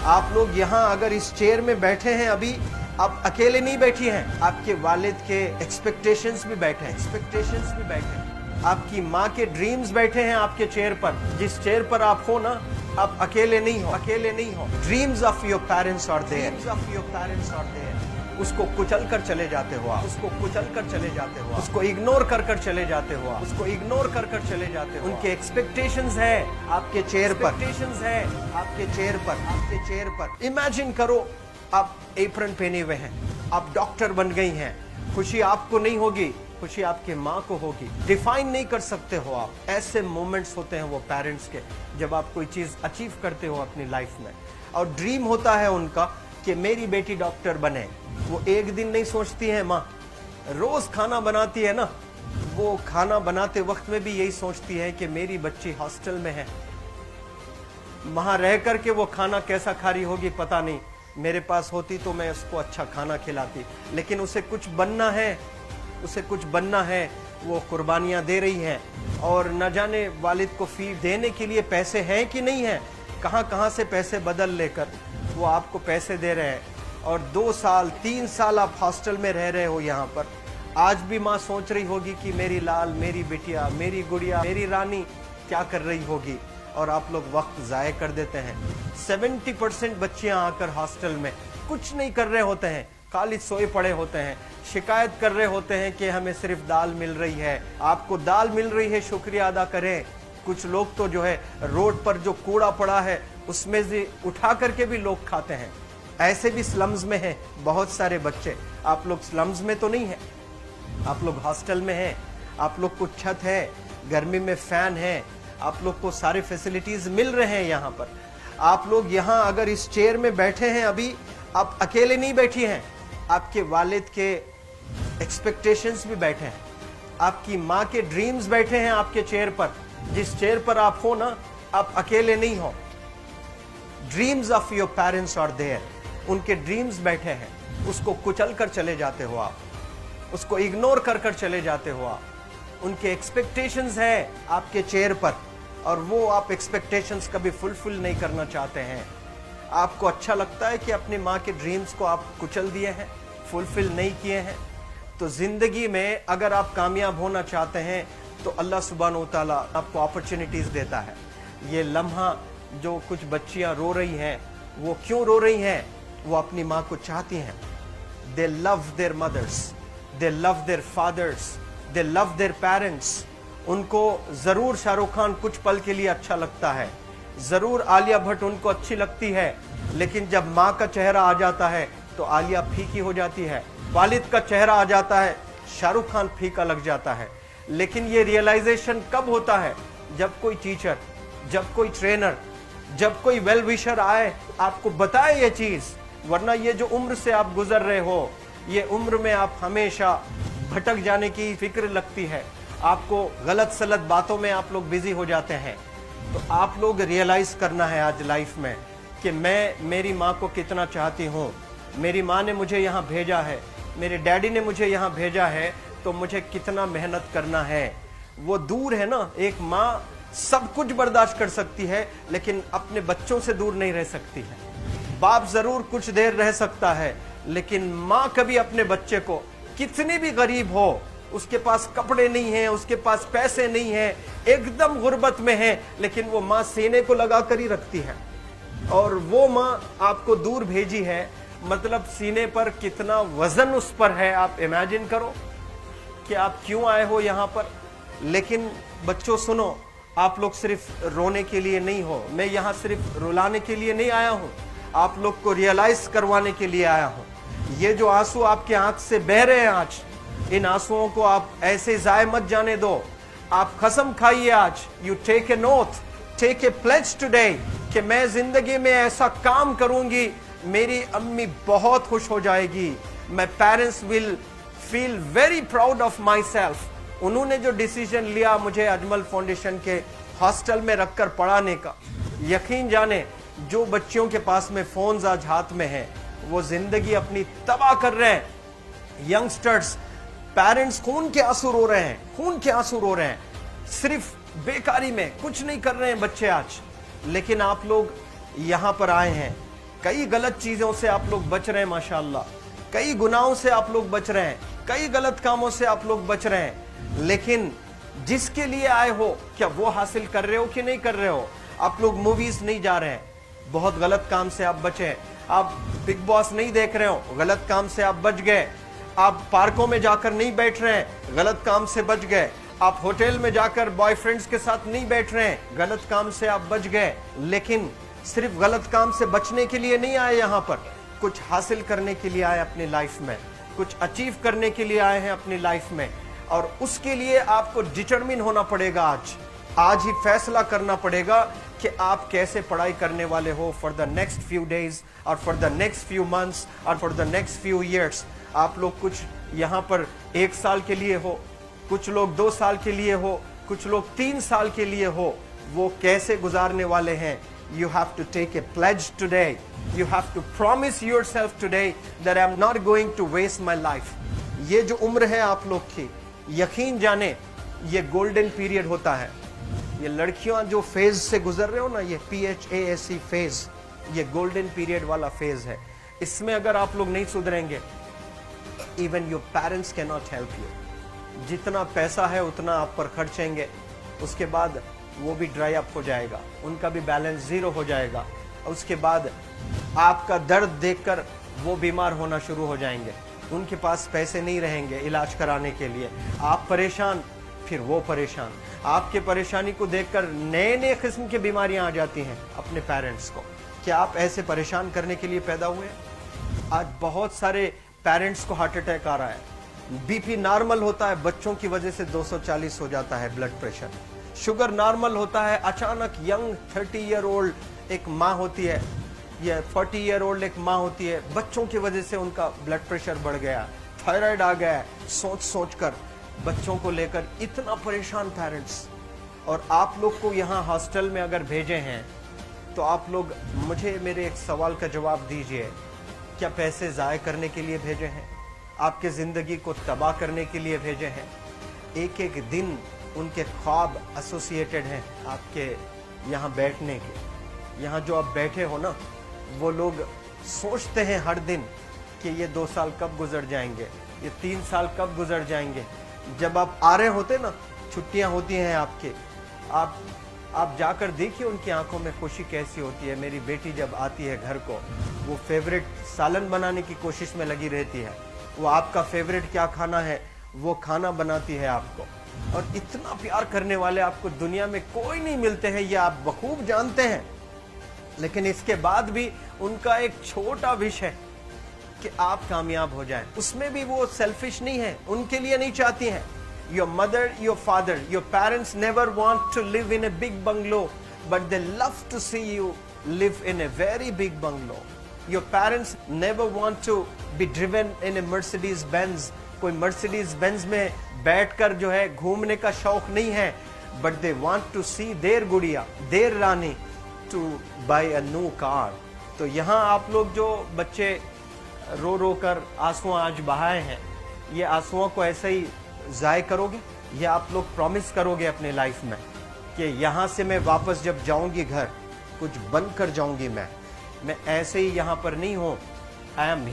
आप लोग यहाँ अगर इस चेयर में बैठे हैं अभी, आप अकेले नहीं बैठी हैं, आपके वालिद के एक्सपेक्टेशंस भी बैठे हैं, आपकी माँ के ड्रीम्स बैठे हैं आपके चेयर पर। जिस चेयर पर आप हो ना, आप अकेले नहीं हो। Dreams of your parents are there. उसको कुचल कर चले जाते हो आप, उसको इग्नोर कर चले जाते हो आप, उनके एक्सपेक्टेशंस है आपके चेयर पर। इमेजिन करो आप एप्रन पहने हुए हैं, आप डॉक्टर बन गई हैं, खुशी आपको नहीं होगी, खुशी आपके माँ को होगी। डिफाइन नहीं कर सकते हो आप। ऐसे मोमेंट्स होते हैं वो पेरेंट्स के, जब आप कोई चीज अचीव करते हो अपनी लाइफ में, और ड्रीम होता है उनका कि मेरी बेटी डॉक्टर बने। वो एक दिन नहीं सोचती है माँ, रोज खाना बनाती है ना, वो खाना बनाते वक्त में भी यही सोचती है कि मेरी बच्ची हॉस्टल में है, वहां रह करके वो खाना कैसा खा रही होगी पता नहीं, मेरे पास होती तो मैं उसको अच्छा खाना खिलाती। लेकिन उसे कुछ बनना है, वो कुर्बानियां दे रही है, और न जाने वालिद को फीस देने के लिए पैसे हैं कि नहीं है, कहां से पैसे बदल लेकर वो आपको पैसे दे रहे हैं। और 2 साल 3 साल आप हॉस्टल में रह रहे हो यहाँ पर। आज भी माँ सोच रही होगी कि मेरी लाल, मेरी बिटिया, मेरी गुड़िया, मेरी रानी क्या कर रही होगी, और आप लोग वक्त जाये कर देते हैं। 70% बच्चियां आकर हॉस्टल में कुछ नहीं कर रहे होते हैं, खाली सोए पड़े होते हैं, शिकायत कर रहे होते हैं कि हमें सिर्फ दाल मिल रही है। आपको दाल मिल रही है, शुक्रिया अदा करें। कुछ लोग तो जो है रोड पर जो कूड़ा पड़ा है उसमें से उठा करके भी लोग खाते हैं। ऐसे भी स्लम्स में हैं बहुत सारे बच्चे। आप लोग स्लम्स में तो नहीं है, आप लोग हॉस्टल में हैं, आप लोग को छत है, गर्मी में फैन है, आप लोग को सारे फैसिलिटीज मिल रहे हैं यहाँ पर। आप लोग यहाँ अगर इस चेयर में बैठे हैं अभी, आप अकेले नहीं बैठी हैं, आपके वालिद के एक्सपेक्टेशंस भी बैठे हैं, आपकी माँ के ड्रीम्स बैठे हैं आपके चेयर पर। जिस चेयर पर आप हो ना, आप अकेले नहीं हो। Dreams of your parents are there. उनके ड्रीम्स बैठे हैं, उसको कुचल कर चले जाते हो आप, उसको इग्नोर कर चले जाते हो आप। उनके एक्सपेक्टेशंस है आपके चेयर पर, और वो आप एक्सपेक्टेशंस कभी फुलफिल नहीं करना चाहते हैं। आपको अच्छा लगता है कि अपनी माँ के ड्रीम्स को आप कुचल दिए हैं, फुलफिल नहीं किए हैं। तो जिंदगी में अगर आप कामयाब होना चाहते हैं तो अल्लाह सुब्हानहू व तआला आपको अपॉर्चुनिटीज देता है। ये लम्हा जो कुछ बच्चियां रो रही हैं, वो क्यों रो रही हैं? वो अपनी माँ को चाहती हैं। They love their mothers, they love their fathers, they love their parents. उनको जरूर शाहरुख खान कुछ पल के लिए अच्छा लगता है, जरूर आलिया भट्ट उनको अच्छी लगती है, लेकिन जब माँ का चेहरा आ जाता है तो आलिया फीकी हो जाती है। वालिद का चेहरा आ जाता है, शाहरुख खान फीका लग जाता है। लेकिन ये रियलाइजेशन कब होता है? जब कोई टीचर, जब कोई ट्रेनर, जब कोई वेल विशर आए, आपको बताए ये चीज। वरना ये जो उम्र से आप गुजर रहे हो, ये उम्र में आप हमेशा भटक जाने की फिक्र लगती है, आपको गलत सलत बातों में आप लोग बिजी हो जाते हैं। तो आप लोग रियलाइज करना है आज लाइफ में कि मैं मेरी माँ को कितना चाहती हूँ। मेरी माँ ने मुझे यहाँ भेजा है, मेरे डैडी ने मुझे यहाँ भेजा है, तो मुझे कितना मेहनत करना है। वो दूर है ना, एक माँ सब कुछ बर्दाश्त कर सकती है, लेकिन अपने बच्चों से दूर नहीं रह सकती है। बाप जरूर कुछ देर रह सकता है, लेकिन माँ कभी अपने बच्चे को, कितनी भी गरीब हो, उसके पास कपड़े नहीं है, उसके पास पैसे नहीं है, एकदम गुर्बत में है, लेकिन वो माँ सीने को लगा कर ही रखती है। और वो माँ आपको दूर भेजी है, मतलब सीने पर कितना वजन उस पर है। आप इमेजिन करो कि आप क्यों आए हो यहाँ पर। लेकिन बच्चों सुनो, आप लोग सिर्फ रोने के लिए नहीं हो, मैं यहाँ सिर्फ रुलाने के लिए नहीं आया हूँ, आप लोग को रियलाइज करवाने के लिए आया हूँ। ये जो आंसू आपके आंख से बह रहे हैं आज, इन आंसुओं को आप ऐसे जाए मत जाने दो। आप कसम खाइए आज, you take a note, take a pledge today, कि मैं जिंदगी में ऐसा काम करूंगी, मेरी अम्मी बहुत खुश हो जाएगी, my parents will feel very proud of my self. उन्होंने जो डिसीजन लिया मुझे अजमल फाउंडेशन के हॉस्टल में रखकर पढ़ाने का, यकीन जाने जो बच्चियों के पास में फोन्स आज हाथ में हैं, वो जिंदगी अपनी तबाह कर रहे हैं। यंगस्टर्स, पेरेंट्स खून के आंसू रो रहे हैं, खून के आंसू रो रहे हैं, सिर्फ बेकारी में कुछ नहीं कर रहे हैं बच्चे आज। लेकिन आप लोग यहाँ पर आए हैं, कई गलत चीजों से आप लोग बच रहे हैं माशाल्लाह, कई गुनाहों से आप लोग बच रहे हैं, कई गलत कामों से आप लोग बच रहे हैं, लेकिन जिसके लिए आए हो क्या वो हासिल कर रहे हो कि नहीं कर रहे हो? आप लोग मूवीज नहीं जा रहे हैं, बहुत गलत काम से आप बचे। आप बिग बॉस नहीं देख रहे हो, गलत काम से आप बच गए। आप पार्कों में जाकर नहीं बैठ रहे हैं, गलत काम से बच गए। आप होटल में जाकर बॉयफ्रेंड्स के साथ नहीं बैठ रहे हैं, गलत काम से आप बच गए। लेकिन सिर्फ गलत काम से बचने के लिए नहीं आए, यहाँ पर कुछ हासिल करने के लिए आए अपनी लाइफ में, कुछ अचीव करने के लिए आए हैं अपनी लाइफ में। और उसके लिए आपको डिटरमिन होना पड़ेगा। आज ही फैसला करना पड़ेगा कि आप कैसे पढ़ाई करने वाले हो for the next few days और for the next few months और for the next few years. आप लोग कुछ यहाँ पर 1 साल के लिए हो, कुछ लोग 2 साल के लिए हो, कुछ लोग 3 साल के लिए हो। वो कैसे गुजारने वाले हैं? You have to take a pledge today. You have to promise yourself today that I'm not going to waste my life. ये जो उम्र है आप लोग की, यकीन जाने ये गोल्डन पीरियड होता है। ये लड़कियां जो फेज से गुजर रहे हो ना, ये PHASE फेज, ये गोल्डन पीरियड वाला फेज है। इसमें अगर आप लोग नहीं सुधरेंगे, even your parents can not help you. जितना पैसा है उतना आप पर खर्चेंगे, उसके बाद वो भी ड्राई अप हो जाएगा, उनका भी बैलेंस जीरो हो जाएगा। उसके बाद आपका दर्द देखकर वो बीमार होना शुरू हो जाएंगे, उनके पास पैसे नहीं रहेंगे इलाज कराने के लिए। आप परेशान, फिर वो परेशान। आपके परेशानी को देखकर नए नए किस्म की बीमारियां आ जाती हैं अपने पेरेंट्स को। क्या आप ऐसे परेशान करने के लिए पैदा हुए? आज बहुत सारे पेरेंट्स को हार्ट अटैक आ रहा है। बीपी नॉर्मल होता है, बच्चों की वजह से 240 हो जाता है ब्लड प्रेशर। शुगर नॉर्मल होता है, अचानक यंग 30 ईयर ओल्ड एक माँ होती है या 40 ईयर ओल्ड एक माँ होती है, बच्चों की वजह से उनका ब्लड प्रेशर बढ़ गया, थायराइड आ गया। सोच सोच कर बच्चों को लेकर इतना परेशान पेरेंट्स। और आप लोग को यहाँ हॉस्टल में अगर भेजे हैं तो आप लोग मुझे मेरे एक सवाल का जवाब दीजिए, क्या पैसे ज़ाय करने के लिए भेजे हैं? आपके ज़िंदगी को तबाह करने के लिए भेजे हैं? एक एक दिन उनके ख्वाब एसोसिएटेड हैं आपके यहाँ बैठने के। यहाँ जो आप बैठे हो ना, वो लोग सोचते हैं हर दिन कि ये 2 साल कब गुजर जाएंगे, ये 3 साल कब गुजर जाएंगे। जब आप आ रहे होते ना, छुट्टियाँ होती हैं आपके, आप जाकर देखिए उनकी आंखों में खुशी कैसी होती है। मेरी बेटी जब आती है घर को, वो फेवरेट सालन बनाने की कोशिश में लगी रहती है। वो आपका फेवरेट क्या खाना है वो खाना बनाती है आपको। और इतना प्यार करने वाले आपको दुनिया में कोई नहीं मिलते हैं, ये आप बखूब जानते हैं। लेकिन इसके बाद भी उनका एक छोटा विश है कि आप कामयाब हो जाएं। उसमें भी वो सेल्फिश नहीं है, उनके लिए नहीं चाहती हैं। Your mother, your father, your parents never want to live in a big bungalow, but they love to see you live in a very big bungalow. Your parents never want to be driven in a Mercedes Benz. कोई Mercedes Benz में बैठकर जो है घूमने का शौक नहीं है, but they want to see their गुड़िया, their Rani to buy a new car. तो यहाँ आप लोग जो बच्चे रो रो कर आंसू आज बहाए हैं, ये आंसुओं को ऐसे ही ज़ाय करोगे या आप लोग प्रॉमिस करोगे अपने लाइफ में कि यहाँ से मैं वापस जब जाऊंगी घर, कुछ बन कर जाऊंगी। मैं ऐसे ही यहाँ पर नहीं हूँ। I am